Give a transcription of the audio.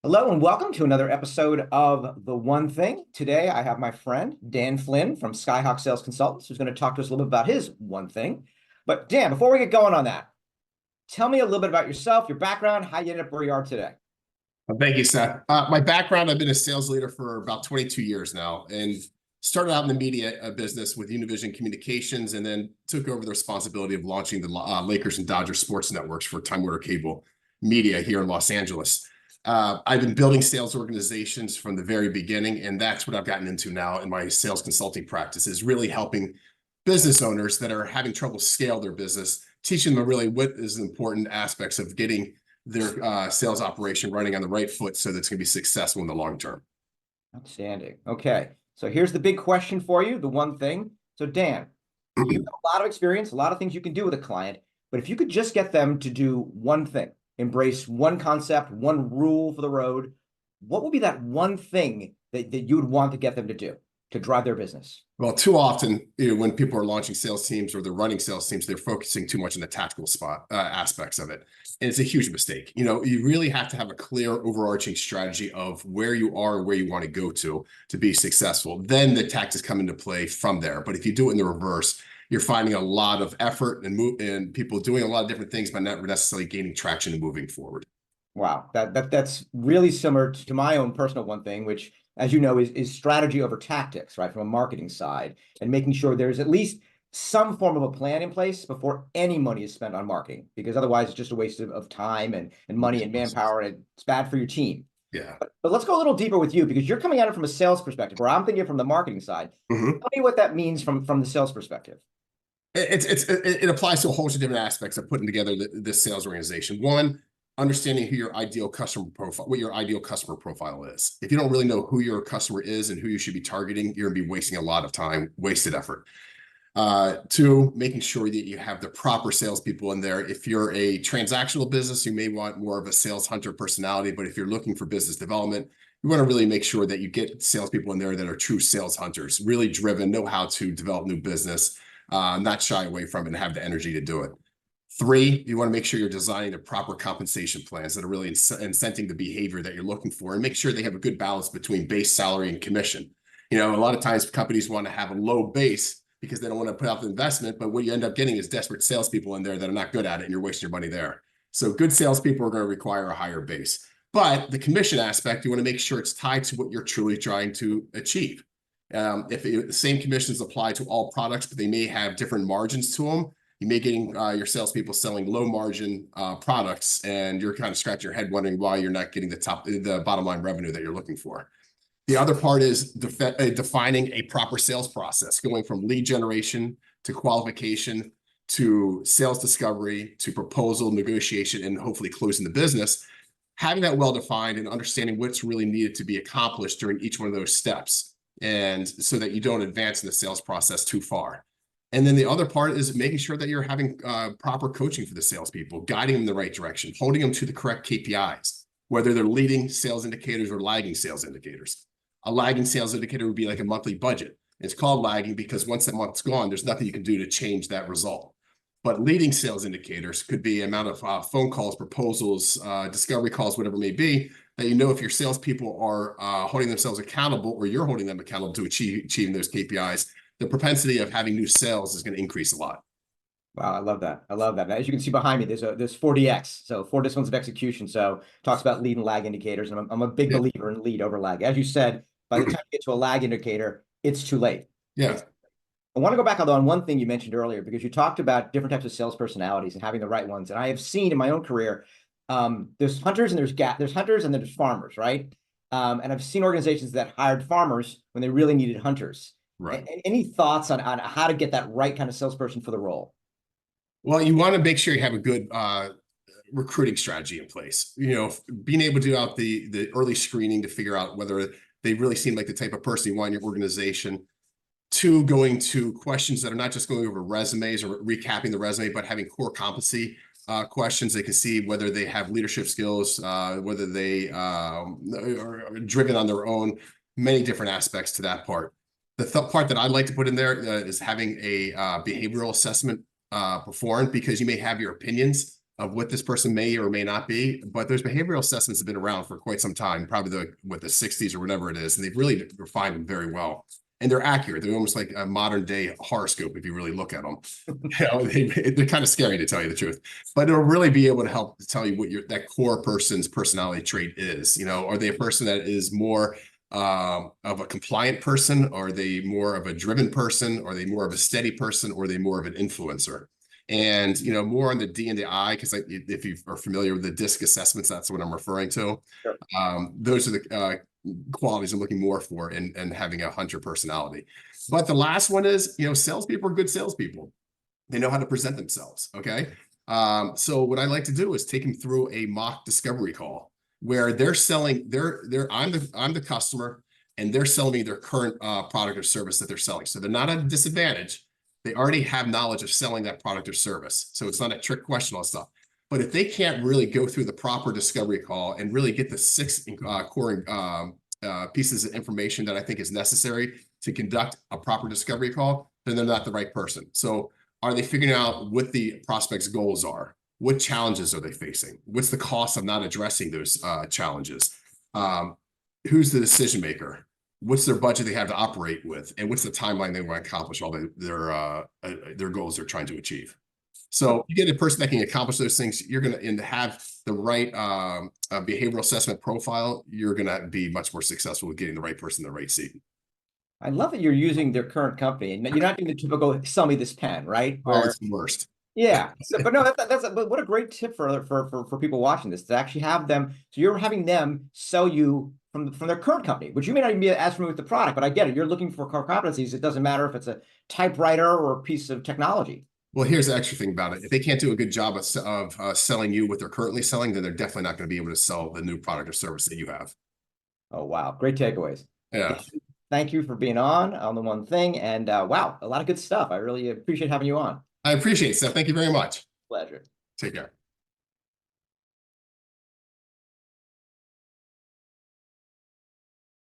Hello and welcome to another episode of The One Thing. Today I have my friend Dan Flynn from Skyhawk Sales Consultants who's going to talk to us a little bit about his one thing. But Dan, before we get going on that, tell me a little bit about yourself, your background, how you ended up where you are today. Thank you, Seth. My background, I've been a sales leader for about 22 years now and started out in the media business with Univision Communications and then took over the responsibility of launching the Lakers and Dodgers sports networks for Time Warner Cable Media here in Los Angeles. I've been building sales organizations from the very beginning, and that's what I've gotten into now in my sales consulting practice, is really helping business owners that are having trouble scale their business, teaching them really what is important aspects of getting their sales operation running on the right foot so that it's going to be successful in the long term. Outstanding. Okay, so here's the big question for you, the one thing. So Dan, you've got a lot of experience, a lot of things you can do with a client, but if you could just get them to do one thing, embrace one concept, one rule for the road, what would be that one thing that you would want to get them to do to drive their business? Well, too often, when people are launching sales teams or they're running sales teams, they're focusing too much on the tactical aspects of it. And it's a huge mistake. You really have to have a clear overarching strategy of where you are and where you want to go to be successful. Then the tactics come into play from there. But if you do it in the reverse, you're finding a lot of effort and people doing a lot of different things, but not necessarily gaining traction and moving forward. Wow, that's really similar to my own personal one thing, which, as you know, is strategy over tactics, right? From a marketing side, and making sure there's at least some form of a plan in place before any money is spent on marketing, because otherwise it's just a waste of time and money and manpower, and it's bad for your team. Yeah. But let's go a little deeper with you, because you're coming at it from a sales perspective, where I'm thinking from the marketing side. Mm-hmm. Tell me what that means from the sales perspective. It applies to a whole bunch of different aspects of putting together this sales organization. One, understanding who your ideal customer profile, what your ideal customer profile is. If you don't really know who your customer is and who you should be targeting, you're gonna be wasting a lot of time, wasted effort. Two, making sure that you have the proper salespeople in there. If you're a transactional business, you may want more of a sales hunter personality, but if you're looking for business development, you want to really make sure that you get salespeople in there that are true sales hunters, really driven, know how to develop new business, not shy away from it and have the energy to do it. Three, you want to make sure you're designing the proper compensation plans that are really incenting the behavior that you're looking for, and make sure they have a good balance between base salary and commission. A lot of times companies want to have a low base because they don't want to put out the investment, but what you end up getting is desperate salespeople in there that are not good at it, and you're wasting your money there. So good salespeople are going to require a higher base. But the commission aspect, you want to make sure it's tied to what you're truly trying to achieve. If the same commissions apply to all products, but they may have different margins to them, you may getting your salespeople selling low margin products, and you're kind of scratching your head wondering why you're not getting the bottom line revenue that you're looking for. The other part is defining a proper sales process, going from lead generation to qualification to sales discovery to proposal, negotiation, and hopefully closing the business. Having that well-defined and understanding what's really needed to be accomplished during each one of those steps, and so that you don't advance in the sales process too far. And then the other part is making sure that you're having proper coaching for the salespeople, guiding them in the right direction, holding them to the correct KPIs, whether they're leading sales indicators or lagging sales indicators. A lagging sales indicator would be like a monthly budget. It's called lagging because once that month's gone, there's nothing you can do to change that result. But leading sales indicators could be amount of phone calls, proposals, discovery calls, whatever it may be, that if your salespeople are holding themselves accountable, or you're holding them accountable to achieving those KPIs, the propensity of having new sales is going to increase a lot. Wow, I love that. I love that. As you can see behind me, there's 4DX, so 4 disciplines of execution. So talks about lead and lag indicators, and I'm a big believer in lead over lag. As you said, by the time you get to a lag indicator, it's too late. Yeah. I want to go back on one thing you mentioned earlier, because you talked about different types of sales personalities and having the right ones. And I have seen in my own career, there's hunters and there's hunters and then there's farmers, right? And I've seen organizations that hired farmers when they really needed hunters. Right. Any thoughts on how to get that right kind of salesperson for the role? Well, you want to make sure you have a good recruiting strategy in place. Being able to do out the early screening to figure out whether they really seem like the type of person you want in your organization. Two, going to questions that are not just going over resumes or recapping the resume, but having core competency questions. They can see whether they have leadership skills, whether they are driven on their own, many different aspects to that part. The part that I'd like to put in there is having a behavioral assessment performed, because you may have your opinions, of what this person may or may not be. But those behavioral assessments have been around for quite some time, probably the 60s or whatever it is. And they've really refined them very well. And they're accurate. They're almost like a modern day horoscope if you really look at them. They're kind of scary, to tell you the truth, but it'll really be able to help tell you what that core person's personality trait is. Are they a person that is more of a compliant person? Are they more of a driven person? Are they more of a steady person? Or are they more of an influencer? And more on the D and the I, because if you are familiar with the DISC assessments, that's what I'm referring to. Sure. Those are the qualities I'm looking more for in having a hunter personality. But the last one is, salespeople are good salespeople. They know how to present themselves. Okay. So what I like to do is take them through a mock discovery call where they're selling I'm the customer, and they're selling me their current product or service that they're selling. So they're not at a disadvantage. They already have knowledge of selling that product or service. So it's not a trick question on stuff. But if they can't really go through the proper discovery call and really get the 6 core pieces of information that I think is necessary to conduct a proper discovery call, then they're not the right person. So are they figuring out what the prospect's goals are? What challenges are they facing? What's the cost of not addressing those challenges? Who's the decision maker? What's their budget they have to operate with? And what's the timeline they want to accomplish all their goals they're trying to achieve? So you get a person that can accomplish those things, you're going to have the right behavioral assessment profile. You're going to be much more successful with getting the right person in the right seat. I love that you're using their current company, and you're not doing the typical "sell me this pen," right? Oh, it's the worst. Yeah. So, but no, but what a great tip for people watching this, to actually have them. So you're having them sell you from their current company, which you may not even be as familiar with the product, but I get it. You're looking for core competencies. It doesn't matter if it's a typewriter or a piece of technology. Well, here's the extra thing about it. If they can't do a good job of selling you what they're currently selling, then they're definitely not going to be able to sell the new product or service that you have. Oh, wow. Great takeaways. Yeah. Thank you for being on the one thing. And wow, a lot of good stuff. I really appreciate having you on. I appreciate it, Seth. Thank you very much. Pleasure. Take care.